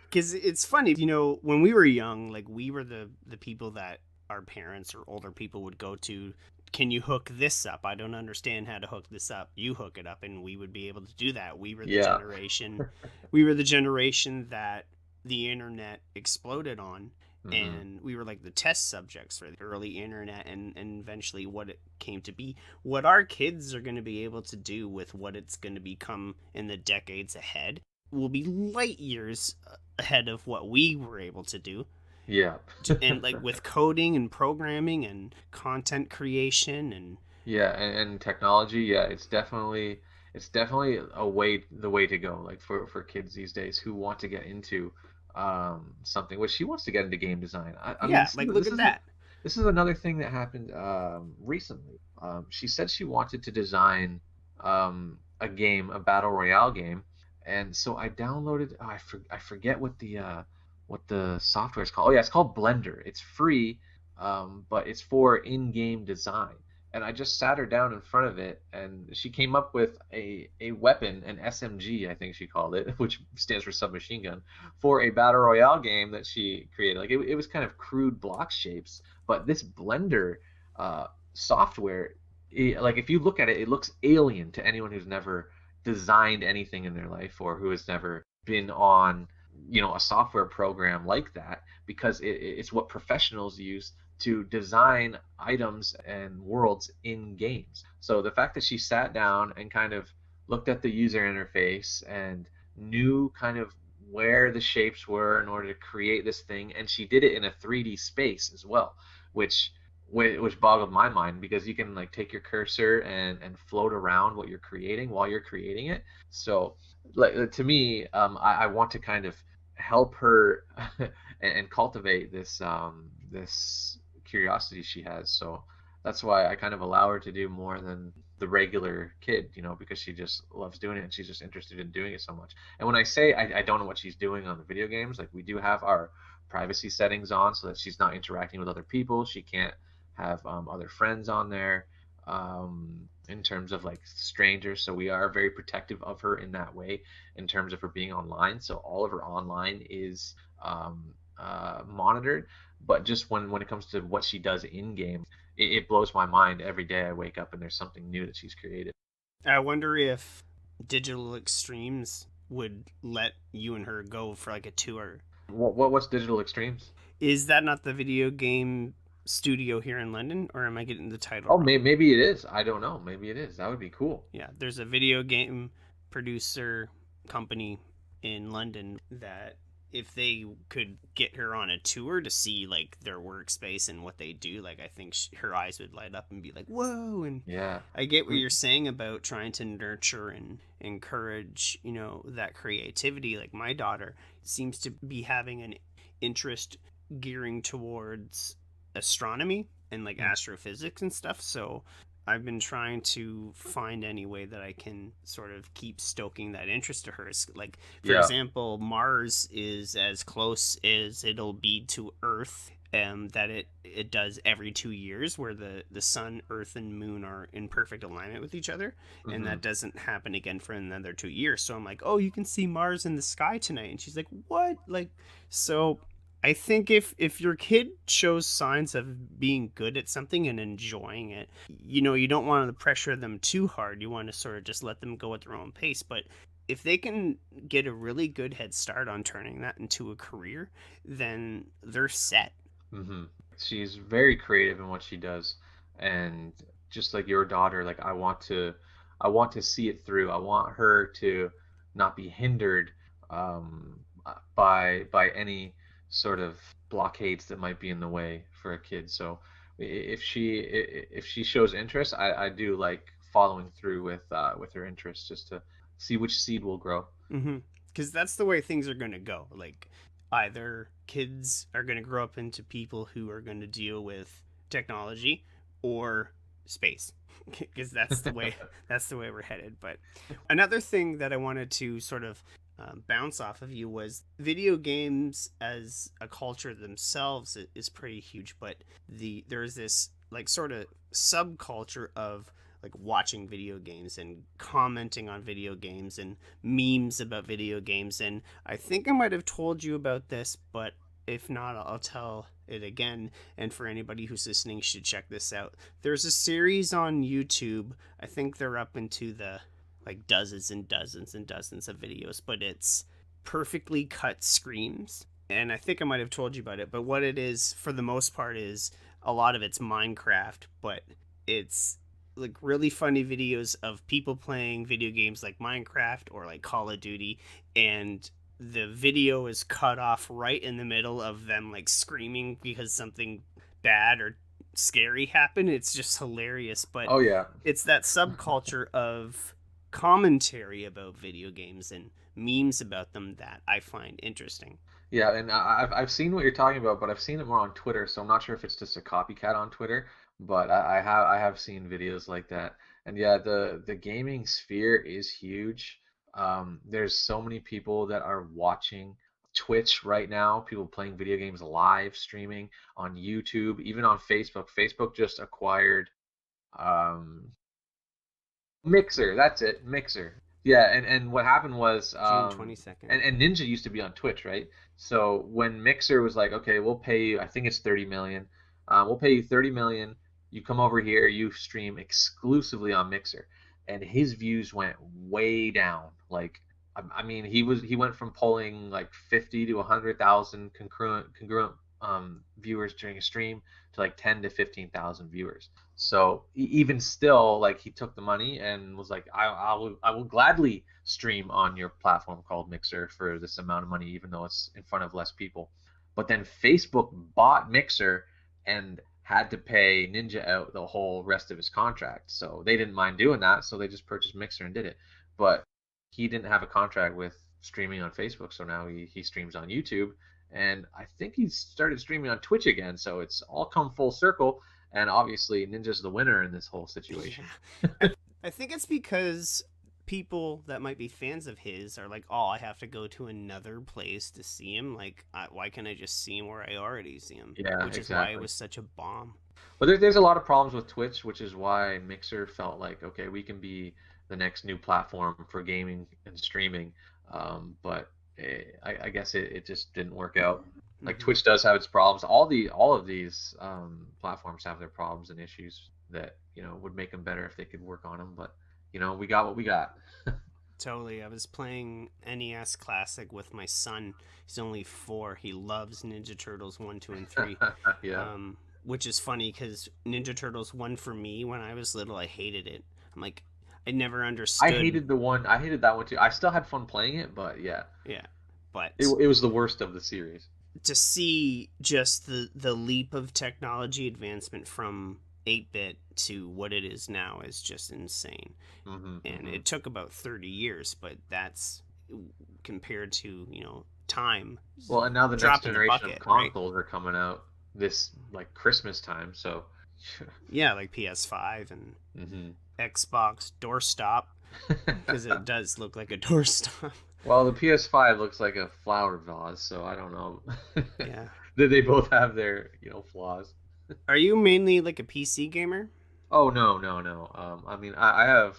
Speaker 1: Because it's funny, when we were young, like we were the people that our parents or older people would go to. Can you hook this up? I don't understand how to hook this up. You hook it up, and we would be able to do that. We were the
Speaker 2: Yeah.
Speaker 1: generation. We were the generation that the internet exploded on,
Speaker 2: hmm
Speaker 1: and we were like the test subjects for the early internet, and eventually what it came to be. What our kids are going to be able to do with what it's going to become in the decades ahead will be light years ahead of what we were able to do.
Speaker 2: Yeah.
Speaker 1: And like with coding and programming and content creation and
Speaker 2: Yeah, and technology, yeah, it's definitely the way to go, like for kids these days who want to get into something, which she wants to get into game design. I mean,
Speaker 1: yeah,
Speaker 2: this
Speaker 1: like
Speaker 2: is
Speaker 1: look
Speaker 2: this
Speaker 1: at
Speaker 2: is
Speaker 1: that.
Speaker 2: this is another thing that happened recently. She said she wanted to design a game, a battle royale game, and so I downloaded. Oh, I forget what the software is called. Oh yeah, it's called Blender. It's free, but it's for in-game design. And I just sat her down in front of it, and she came up with a weapon, an SMG, I think she called it, which stands for submachine gun, for a battle royale game that she created. Like it was kind of crude block shapes, but this Blender uh, software, like if you look at it, it looks alien to anyone who's never designed anything in their life or who has never been on, a software program like that, because it's what professionals use to design items and worlds in games. So the fact that she sat down and kind of looked at the user interface and knew kind of where the shapes were in order to create this thing, and she did it in a 3D space as well, which which boggled my mind because you can like take your cursor and float around what you're creating while you're creating it. So like to me, I want to kind of help her and cultivate this curiosity she has. So That's why I kind of allow her to do more than the regular kid, because she just loves doing it and she's just interested in doing it so much. And when I say I don't know what she's doing on the video games, like we do have our privacy settings on so that she's not interacting with other people. She can't have other friends on there in terms of like strangers. So we are very protective of her in that way in terms of her being online. So all of her online is monitored. But just when it comes to what she does in game, it blows my mind every day I wake up and there's something new that she's created.
Speaker 1: I wonder if Digital Extremes would let you and her go for like a tour.
Speaker 2: What's Digital Extremes?
Speaker 1: Is that not the video game studio here in London, or am I getting the title
Speaker 2: Oh,
Speaker 1: wrong?
Speaker 2: maybe it is. I don't know. Maybe it is. That would be cool.
Speaker 1: Yeah, there's a video game producer company in London that if they could get her on a tour to see like their workspace and what they do, like I think her eyes would light up and be like, "Whoa!" And
Speaker 2: Yeah.
Speaker 1: I get what
Speaker 2: We,
Speaker 1: you're saying about trying to nurture and encourage, that creativity. Like my daughter seems to be having an interest gearing towards astronomy and like
Speaker 2: mm,
Speaker 1: astrophysics and stuff. So I've been trying to find any way that I can sort of keep stoking that interest to her. Like, for
Speaker 2: yeah.
Speaker 1: example, Mars is as close as it'll be to Earth. That it does every 2 years, where the sun, Earth, and Moon are in perfect alignment with each other, and
Speaker 2: Hmm.
Speaker 1: that doesn't happen again for another 2 years. So I'm like, oh, you can see Mars in the sky tonight, and she's like, what? Like, so I think if your kid shows signs of being good at something and enjoying it, you don't want to pressure them too hard. You want to sort of just let them go at their own pace. But if they can get a really good head start on turning that into a career, then they're set.
Speaker 2: Hmm. She's very creative in what she does, and just like your daughter, like I want to see it through. I want her to not be hindered by any sort of blockades that might be in the way for a kid. So if she shows interest, I do like following through with her interest just to see which seed will grow.
Speaker 1: Mm-hmm. Because that's the way things are going to go. Like, either kids are going to grow up into people who are going to deal with technology, or space, because that's the way we're headed. But another thing that I wanted to sort of bounce off of you was video games as a culture themselves is pretty huge, but there's this like sort of subculture of like watching video games and commenting on video games and memes about video games. And I think I might have told you about this, but if not, I'll tell it again. And for anybody who's listening, you should check this out. There's a series on YouTube. I think they're up into the like dozens and dozens and dozens of videos, but it's perfectly cut screams. And I think I might have told you about it, but what it is for the most part is a lot of it's Minecraft, but it's like really funny videos of people playing video games like Minecraft or like Call of Duty, and the video is cut off right in the middle of them like screaming because something bad or scary happened. It's just hilarious, but
Speaker 2: Oh yeah.
Speaker 1: it's that subculture of commentary about video games and memes about them that I find interesting.
Speaker 2: Yeah, and I've seen what you're talking about, but I've seen it more on Twitter, so I'm not sure if it's just a copycat on Twitter, but I have seen videos like that. And yeah, the gaming sphere is huge. There's so many people that are watching Twitch right now, people playing video games live streaming on YouTube, even on Facebook. Facebook just acquired um, Mixer, that's it, Mixer. Yeah, and what happened was,
Speaker 1: June 22nd.
Speaker 2: and Ninja used to be on Twitch, right? So when Mixer was like, okay, we'll pay you, I think it's 30 million. We'll pay you 30 million. You come over here, you stream exclusively on Mixer, and his views went way down. Like, I mean, he went from pulling like 50 to 100,000 congruent viewers during a stream to like 10 to 15,000 viewers. So even still, like he took the money and was like, I will gladly stream on your platform called Mixer for this amount of money, even though it's in front of less people. But then Facebook bought Mixer and had to pay Ninja out the whole rest of his contract. So they didn't mind doing that, so they just purchased Mixer and did it. But he didn't have a contract with streaming on Facebook, so now he streams on YouTube. And I think he started streaming on Twitch again, so it's all come full circle. and obviously Ninja's the winner in this whole
Speaker 1: Yeah.
Speaker 2: situation.
Speaker 1: I think it's because people that might be fans of his are like, oh, I have to go to another place to see him. Like, why can't I just see him where I already see him?
Speaker 2: Yeah,
Speaker 1: Which is why it
Speaker 2: exactly.
Speaker 1: was such a bomb.
Speaker 2: But there's a lot of problems with Twitch, which is why Mixer felt like, okay, we can be the next new platform for gaming and streaming. But I guess it just didn't work out. Like
Speaker 1: Hmm.
Speaker 2: Twitch does have its problems. All of these platforms have their problems and issues that, would make them better if they could work on them. But, we got what we got.
Speaker 1: Totally. I was playing NES Classic with my son. He's only 4. He loves Ninja Turtles 1, 2, and 3.
Speaker 2: Yeah.
Speaker 1: Which is funny because Ninja Turtles 1 for me, when I was little, I hated it. I'm like, I never understood.
Speaker 2: I hated that one too. I still had fun playing it, but yeah,
Speaker 1: Yeah.
Speaker 2: it,
Speaker 1: But
Speaker 2: it was the worst of the series.
Speaker 1: to see just the leap of technology advancement from 8-bit to what it is now is just insane.
Speaker 2: Hmm,
Speaker 1: And
Speaker 2: hmm.
Speaker 1: it took about 30 years, but that's compared to, time,
Speaker 2: Well, and now the next
Speaker 1: drop in the
Speaker 2: generation of
Speaker 1: bucket, right?
Speaker 2: consoles are coming out this like Christmas time, so
Speaker 1: Yeah, like PS5 and
Speaker 2: hmm.
Speaker 1: Xbox doorstop, because it does look like a doorstop.
Speaker 2: Well, the PS5 looks like a flower vase, so I don't know.
Speaker 1: Yeah.
Speaker 2: They both have their, flaws.
Speaker 1: Are you mainly like a PC gamer?
Speaker 2: Oh no, no, no. I mean, I have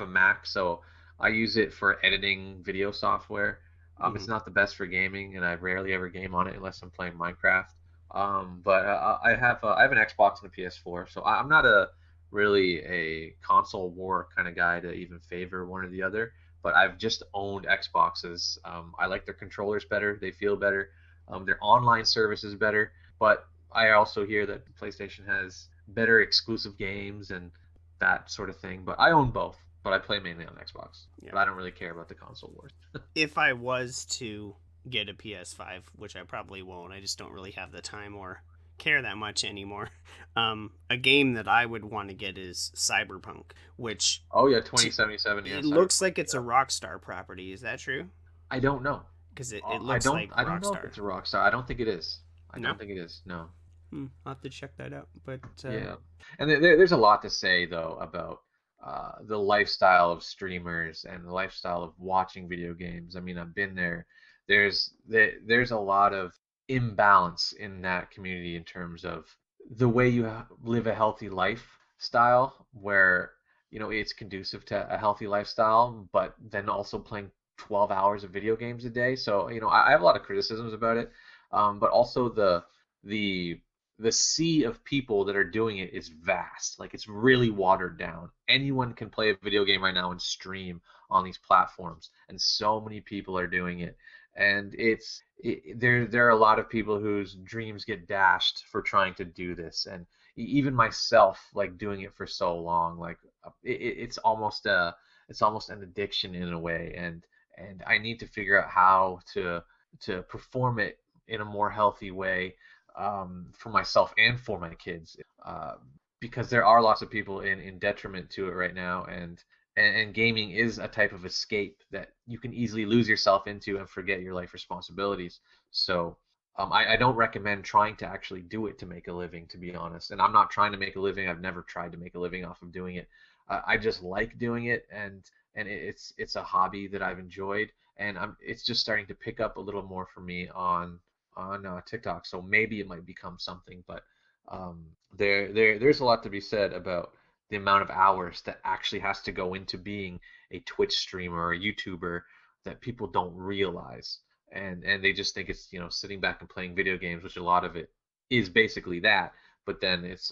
Speaker 2: a Mac, so I use it for editing video software.
Speaker 1: Mm-hmm.
Speaker 2: It's not the best for gaming, and I rarely ever game on it unless I'm playing Minecraft. But I have an Xbox and a PS4, so I'm not a really a console war kind of guy to even favor one or the other. But I've just owned Xboxes. I like their controllers better; they feel better. Their online service is better, but I also hear that PlayStation has better exclusive games and that sort of thing. But I own both, but I play mainly on Xbox.
Speaker 1: Yeah.
Speaker 2: But I don't really care about the console wars.
Speaker 1: If I was to get a PS5, which I probably won't, I just don't really have the time or care that much anymore. A game that I would want to get is Cyberpunk, which
Speaker 2: Oh yeah,
Speaker 1: t-
Speaker 2: 2077, yeah,
Speaker 1: it looks
Speaker 2: Cyberpunk.
Speaker 1: like it's a
Speaker 2: Yeah.
Speaker 1: Rockstar property. Is that true?
Speaker 2: I don't know.
Speaker 1: Because it looks like
Speaker 2: I don't know if
Speaker 1: Rockstar.
Speaker 2: it's a Rockstar. I don't think it is. I
Speaker 1: No?
Speaker 2: don't think it is. No.
Speaker 1: I'll have to check that out. But
Speaker 2: Yeah. And there's a lot to say though about the lifestyle of streamers and the lifestyle of watching video games. I mean, I've been there. There's a lot of imbalance in that community in terms of the way you live a healthy lifestyle, where it's conducive to a healthy lifestyle, but then also playing 12 hours of video games a day. So I have a lot of criticisms about it, but also the the sea of people that are doing it is vast. Like it's really watered down. Anyone can play a video game right now and stream on these platforms, and so many people are doing it. And there are a lot of people whose dreams get dashed for trying to do this, and even myself, like doing it for so long, like it's almost an addiction in a way, and I need to figure out how to perform it in a more healthy way, for myself and for my kids, uh, because there are lots of people in detriment to it right now, and gaming is a type of escape that you can easily lose yourself into and forget your life responsibilities. So I don't recommend trying to actually do it to make a living, to be honest. And I'm not trying to make a living. I've never tried to make a living off of doing it. I just like doing it, and it's a hobby that I've enjoyed, and it's just starting to pick up a little more for me on TikTok. So maybe it might become something, but um, there's a lot to be said about the amount of hours that actually has to go into being a Twitch streamer or a YouTuber that people don't realize, and they just think it's sitting back and playing video games, which a lot of it is basically that. But then it's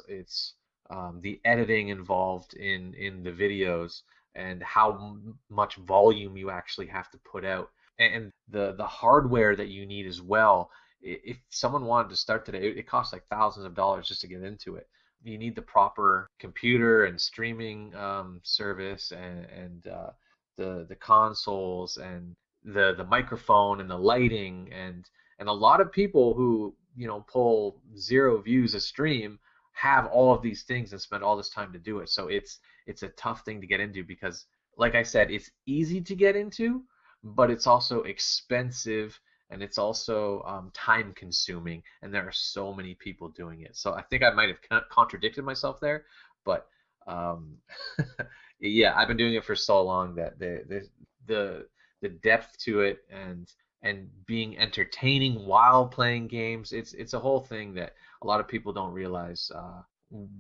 Speaker 2: the editing involved in the videos, and how much volume you actually have to put out, and the hardware that you need as well. If someone wanted to start today, it costs like thousands of dollars just to get into it. You need the proper computer and streaming service, and the consoles, and the microphone and the lighting, and a lot of people who pull 0 views a stream have all of these things and spend all this time to do it. So it's a tough thing to get into, because like I said, it's easy to get into, but it's also expensive, and it's also time consuming, and there are so many people doing it. So I think I might have contradicted myself there, but um, yeah, I've been doing it for so long that the the depth to it and being entertaining while playing games, it's a whole thing that a lot of people don't realize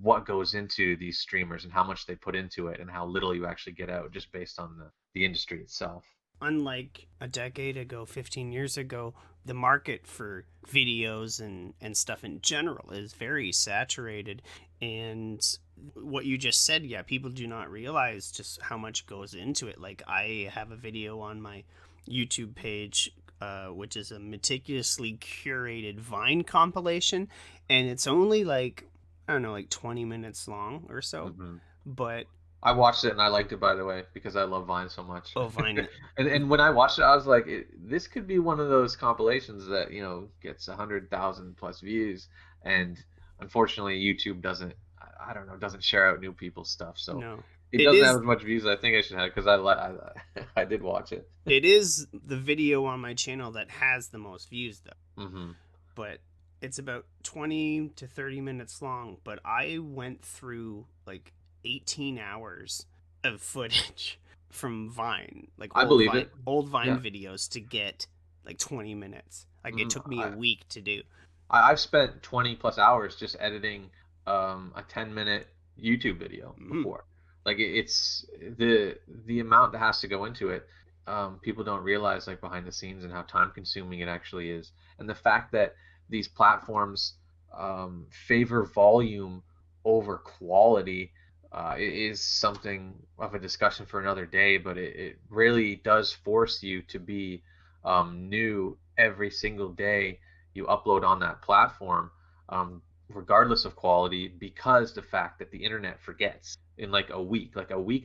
Speaker 2: what goes into these streamers and how much they put into it and how little you actually get out just based on the industry itself.
Speaker 1: Unlike a decade ago, 15 years ago, the market for videos and stuff in general is very saturated. And what you just said, yeah, people do not realize just how much goes into it. Like, I have a video on my YouTube page, which is a meticulously curated Vine compilation, and it's only like, I don't know, like 20 minutes long or so.
Speaker 2: Hmm.
Speaker 1: But,
Speaker 2: I watched it and I liked it, by the way, because I love Vine so much.
Speaker 1: oh, Vine.
Speaker 2: And when I watched it, I was like, this could be one of those compilations that gets 100,000 plus views, and unfortunately, YouTube doesn't. I don't know, doesn't share out new people's stuff, so
Speaker 1: No.
Speaker 2: it
Speaker 1: It
Speaker 2: doesn't have
Speaker 1: is
Speaker 2: as much views as I think it should have because I did watch it.
Speaker 1: It is the video on my channel that has the most views, though.
Speaker 2: Hmm.
Speaker 1: But it's about 20 to 30 minutes long. But I went through like 18 hours of footage from Vine, like
Speaker 2: I believe it.
Speaker 1: old Vine
Speaker 2: Yeah.
Speaker 1: videos to get like 20 minutes. Like it
Speaker 2: Hmm.
Speaker 1: took me a week to do.
Speaker 2: I've spent 20 plus hours just editing a 10-minute YouTube video
Speaker 1: Mm,
Speaker 2: before. Like it's the amount that has to go into it. People don't realize like behind the scenes and how time consuming it actually is. And the fact that these platforms favor volume over quality is something of a discussion for another day, but it really does force you to be new every single day you upload on that platform, um, regardless of quality, because the fact that the internet forgets in like a week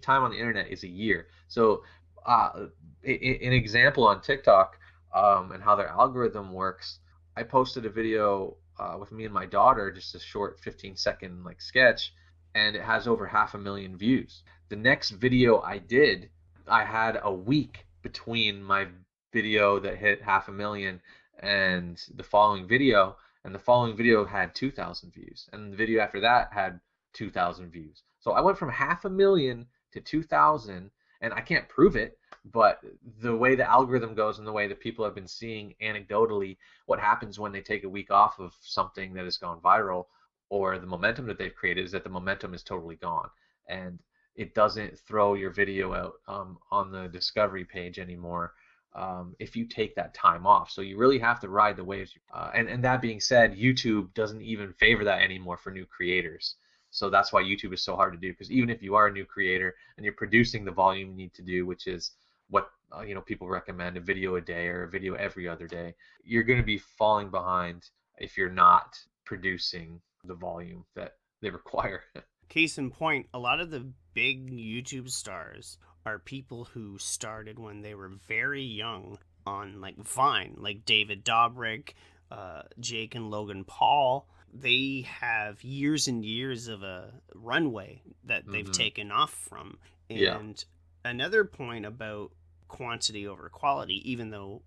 Speaker 2: time on the internet is a year. So, an example on TikTok and how their algorithm works, I posted a video with me and my daughter, just a short 15-second like sketch, and it has over 500,000 views. The next video I did, I had a week between my video that hit 500,000 and the following video, and the following video had 2,000 views, and the video after that had 2,000 views. So I went from 500,000 to 2,000, and I can't prove it, but the way the algorithm goes and the way that people have been seeing anecdotally what happens when they take a week off of something that has gone viral or the momentum that they've created is that the momentum is totally gone, and it doesn't throw your video out on the discovery page anymore if you take that time off. So you really have to ride the waves. And that being said, YouTube doesn't even favor that anymore for new creators. So that's why YouTube is so hard to do, because even if you are a new creator and you're producing the volume you need to do, which is what people recommend, a video a day or a video every other day, you're going to be falling behind if you're not producing the volume that they require.
Speaker 1: case in point, a lot of the big YouTube stars are people who started when they were very young on like Vine, like David Dobrik, Jake and Logan Paul. They have years and years of a runway that they've
Speaker 2: Hmm.
Speaker 1: taken off from.
Speaker 2: Yeah.
Speaker 1: And another point about quantity over quality, even though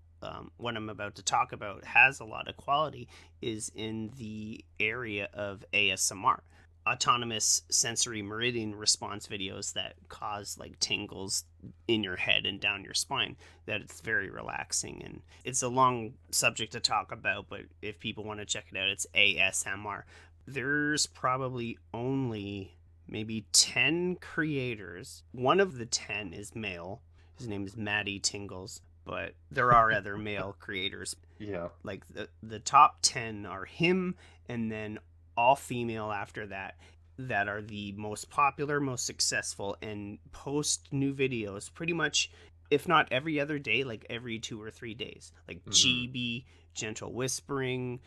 Speaker 1: what I'm about to talk about has a lot of quality, is in the area of ASMR, autonomous sensory meridian response videos that cause like tingles in your head and down your spine. That it's very relaxing, and it's a long subject to talk about, but if people want to check it out, it's ASMR. There's probably only maybe 10 creators. One of the 10 is male. His name is Maddie Tingles, but there are other male creators.
Speaker 2: Yeah.
Speaker 1: Like the top 10 are him, and then all female after that, that are the most popular, most successful, and post new videos pretty much, if not every other day, like every 2 or 3 days. Like
Speaker 2: Hmm.
Speaker 1: GB, Gentle Whispering,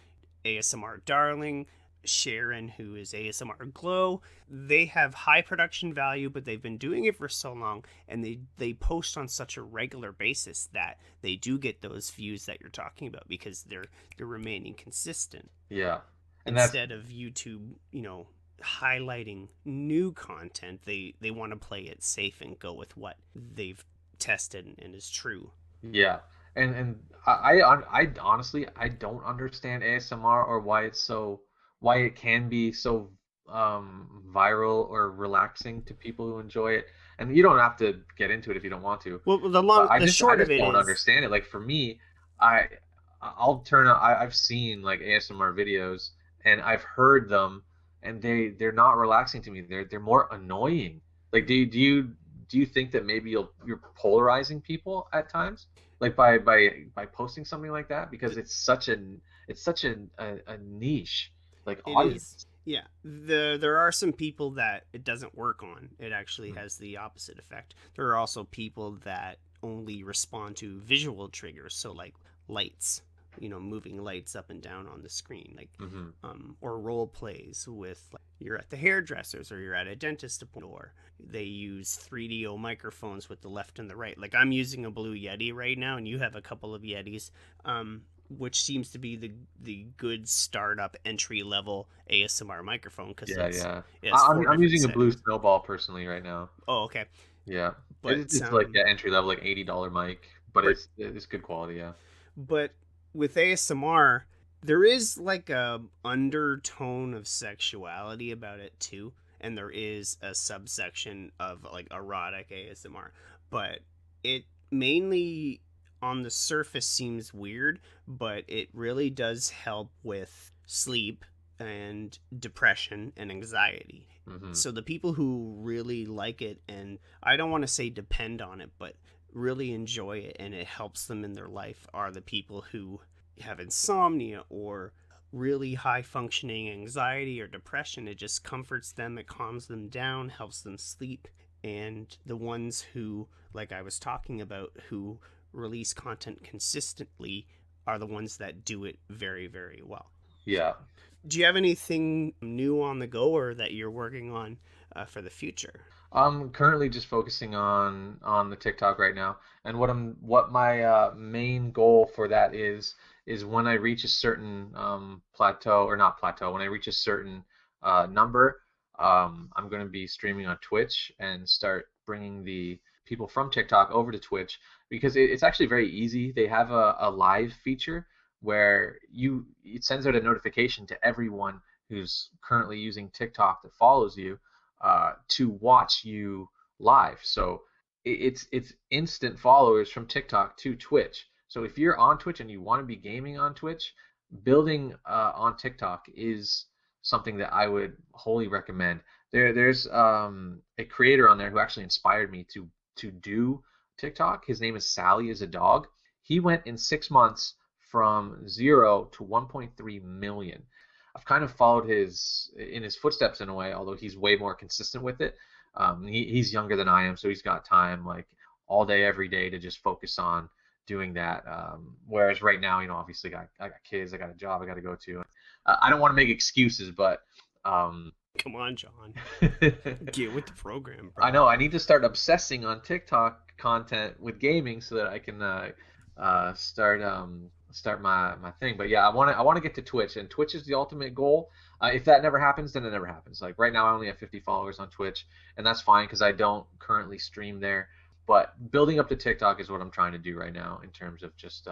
Speaker 1: ASMR Darling, Sharon, who is ASMR Glow. They have high production value, but they've been doing it for so long, and they post on such a regular basis that they do get those views that you're talking about because they're remaining consistent
Speaker 2: Yeah. And that's
Speaker 1: instead of YouTube, highlighting new content. They want to play it safe and go with what they've tested and is true.
Speaker 2: Yeah. And I honestly I don't understand ASMR or why it can be so viral or relaxing to people who enjoy it. And you don't have to get into it if you don't want to,
Speaker 1: Well,
Speaker 2: but
Speaker 1: the
Speaker 2: I
Speaker 1: short of
Speaker 2: just
Speaker 1: it
Speaker 2: don't
Speaker 1: is,
Speaker 2: understand it. Like for me, I I'll turn on I've seen like ASMR videos and I've heard them and they're not relaxing to me. They're more annoying. Like do you think that maybe you're polarizing people at times? Like by posting something like that because it's such a niche like
Speaker 1: it is.
Speaker 2: audience.
Speaker 1: Yeah, there are some people that it doesn't work on. It actually
Speaker 2: Mm-hmm.
Speaker 1: has the opposite effect. There are also people that only respond to visual triggers, so like lights, moving lights up and down on the screen, like
Speaker 2: Mm-hmm.
Speaker 1: or role plays with like, you're at the hairdresser's or you're at a dentist appointment, or they use 3DO microphones with the left and the right. Like I'm using a Blue Yeti right now, and you have a couple of Yetis. Which seems to be the good startup entry level ASMR microphone because
Speaker 2: Yeah, yeah.
Speaker 1: it has four
Speaker 2: I'm
Speaker 1: different
Speaker 2: using a Blue
Speaker 1: settings.
Speaker 2: Snowball personally right now.
Speaker 1: Oh, okay,
Speaker 2: Yeah,
Speaker 1: but
Speaker 2: it's like yeah, entry level, like $80 mic, but
Speaker 1: right,
Speaker 2: it's good quality. Yeah.
Speaker 1: but with ASMR, there is like a undertone of sexuality about it too, and there is a subsection of like erotic ASMR, but it mainly on the surface seems weird, but it really does help with sleep and depression and anxiety.
Speaker 2: Mm-hmm.
Speaker 1: So the people who really like it, and I don't want to say depend on it, but really enjoy it and it helps them in their life, are the people who have insomnia or really high functioning anxiety or depression. It just comforts them, it calms them down, helps them sleep. And the ones who, like I was talking about, who release content consistently are the ones that do it very, very well. So,
Speaker 2: Yeah.
Speaker 1: do you have anything new on the go or that you're working on for the future?
Speaker 2: I'm currently just focusing on the TikTok right now, and what my main goal for that is when I reach a certain plateau or not plateau, when I reach a certain number, I'm going to be streaming on Twitch and start bringing the people from TikTok over to Twitch because it's actually very easy. They have a live feature where you it sends out a notification to everyone who's currently using TikTok that follows you to watch you live. So it's instant followers from TikTok to Twitch. So if you're on Twitch and you want to be gaming on Twitch, building on TikTok is something that I would wholly recommend. There's a creator on there who actually inspired me to do TikTok. His name is Sally is a dog. He went in 6 months from 0 to 1.3 million. I've kind of followed his footsteps in a way, although he's way more consistent with it. He's younger than I am, so he's got time like all day, every day to just focus on doing that. Whereas right now, obviously I got kids, I got a job I got to go to. I don't want to make excuses, but um,
Speaker 1: Come on, John. Get with the program,
Speaker 2: I
Speaker 1: bro.
Speaker 2: know I need to start obsessing on TikTok content with gaming so that I can start my thing. But yeah, I want to get to Twitch, and Twitch is the ultimate goal. If that never happens, then it never happens. Like right now, I only have 50 followers on Twitch, and that's fine because I don't currently stream there. But building up to TikTok is what I'm trying to do right now in terms of just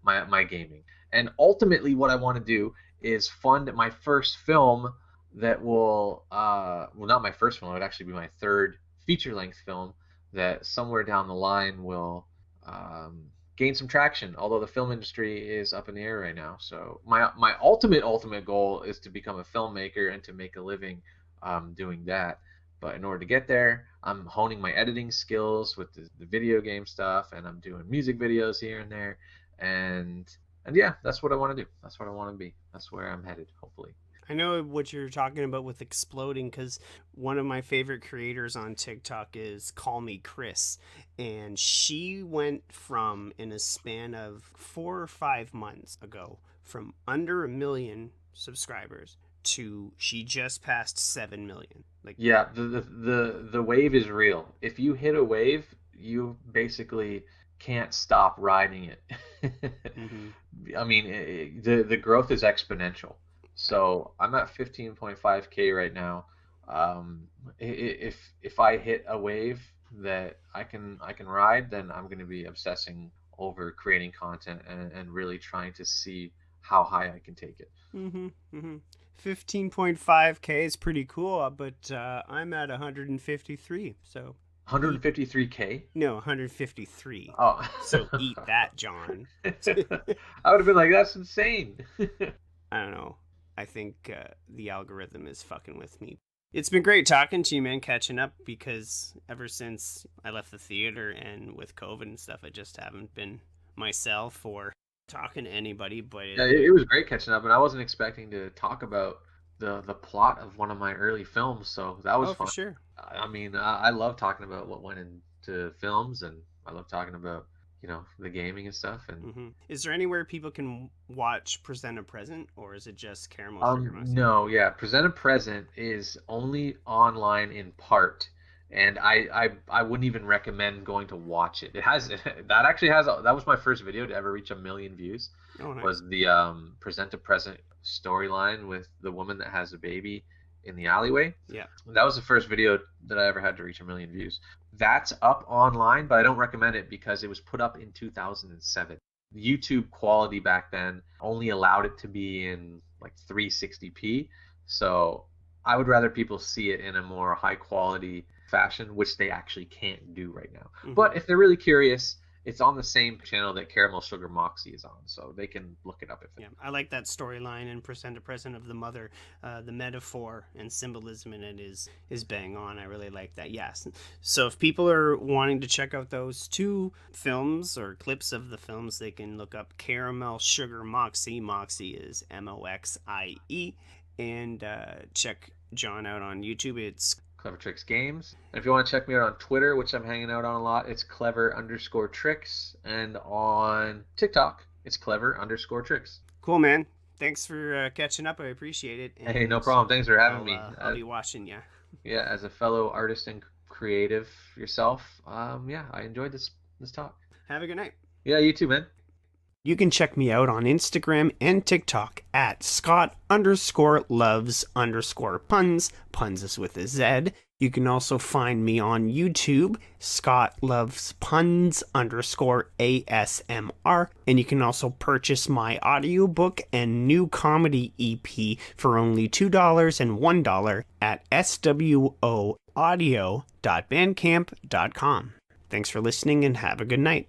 Speaker 2: my gaming. And ultimately, what I want to do is fund my first film that will well, not my first film, it would actually be my third feature length film that somewhere down the line will um, gain some traction. Although the film industry is up in the air right now, so my ultimate goal is to become a filmmaker and to make a living doing that. But in order to get there, I'm honing my editing skills with the video game stuff, and I'm doing music videos here and there, and and yeah, that's what I want to do. That's what I want to be. That's where I'm headed, hopefully.
Speaker 1: I know what you're talking about with exploding because one of my favorite creators on TikTok is Call Me Chris. And she went from, in a span of 4 or 5 months ago, from under 1 million subscribers to she just passed 7 million. Like,
Speaker 2: Yeah, the wave is real. If you hit a wave, you basically can't stop riding it.
Speaker 1: mm-hmm.
Speaker 2: I mean, the growth is exponential. So I'm at 15.5K right now. If I hit a wave that I can ride, then I'm going to be obsessing over creating content and really trying to see how high I can take it.
Speaker 1: Mm-hmm. Mm-hmm. 15.5K is pretty cool, but I'm at 153, so eat.
Speaker 2: 153K?
Speaker 1: No, 153.
Speaker 2: Oh.
Speaker 1: So eat that, John.
Speaker 2: I would have been like, that's insane.
Speaker 1: I don't know. I think the algorithm is fucking with me. It's been great talking to you, man, catching up, because ever since I left the theater and with COVID and stuff, I just haven't been myself or talking to anybody. But
Speaker 2: Yeah, it was great catching up, and I wasn't expecting to talk about the plot of one of my early films, so that was
Speaker 1: oh, for
Speaker 2: fun.
Speaker 1: sure.
Speaker 2: I mean, I love talking about what went into films, and I love talking about, the gaming and stuff. And
Speaker 1: Is there anywhere people can watch Present a Present, or is it just Caramel Sugar Moxie?
Speaker 2: no, yeah, Present a Present is only online in part, and I wouldn't even recommend going to watch it. It has that actually has that was my first video to ever reach 1 million views.
Speaker 1: Oh, nice.
Speaker 2: Was the Present a Present storyline with the woman that has a baby in the alleyway.
Speaker 1: Yeah.
Speaker 2: That was the first video that I ever had to reach 1 million views. That's up online, but I don't recommend it because it was put up in 2007. YouTube quality back then only allowed it to be in like 360p. So I would rather people see it in a more high quality fashion, which they actually can't do right now. But if they're really curious, it's on the same channel that Caramel Sugar Moxie is on, so they can look it up.
Speaker 1: Yeah, I like that storyline in Present to Present of the mother. The metaphor and symbolism in it is bang on. I really like that. Yes. So if people are wanting to check out those two films or clips of the films, they can look up Caramel Sugar Moxie. Moxie is Moxie. And check John out on YouTube. It's
Speaker 2: Clever Tricks Games. And if you want to check me out on Twitter, which I'm hanging out on a lot, it's clever_tricks. And on TikTok, it's clever_tricks.
Speaker 1: Cool, man. Thanks for catching up. I appreciate it.
Speaker 2: And hey, no problem. Thanks for having me.
Speaker 1: I'll be watching you.
Speaker 2: Yeah, as a fellow artist and creative yourself, yeah, I enjoyed this talk.
Speaker 1: Have a good night.
Speaker 2: Yeah, you too, man.
Speaker 1: You can check me out on Instagram and TikTok at Scott_loves_puns. Puns is with a Z. You can also find me on YouTube, Scott Loves Puns _ASMR. And you can also purchase my audiobook and new comedy EP for only $2 and $1 at swoaudio.bandcamp.com. Thanks for listening and have a good night.